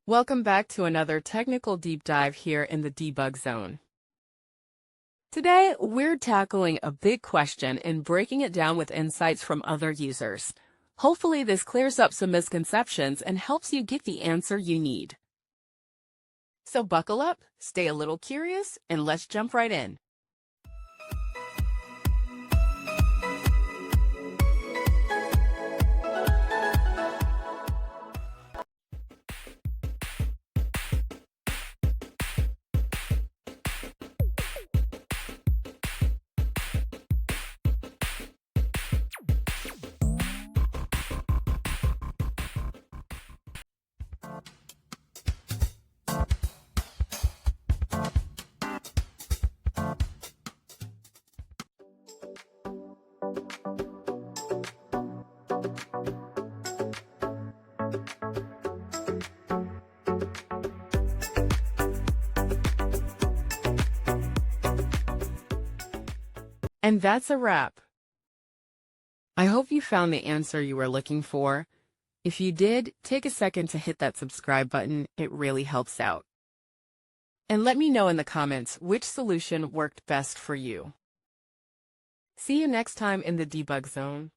Welcome back to another technical deep dive here in the debug zone. Today, we're tackling a big question and breaking it down with insights from other users. Hopefully, this clears up some misconceptions and helps you get the answer you need. So buckle up, stay a little curious, and let's jump right in. And that's a wrap. I hope you found the answer you were looking for. If you did, take a second to hit that subscribe button. It really helps out. And let me know in the comments which solution worked best for you. See you next time in the debug zone.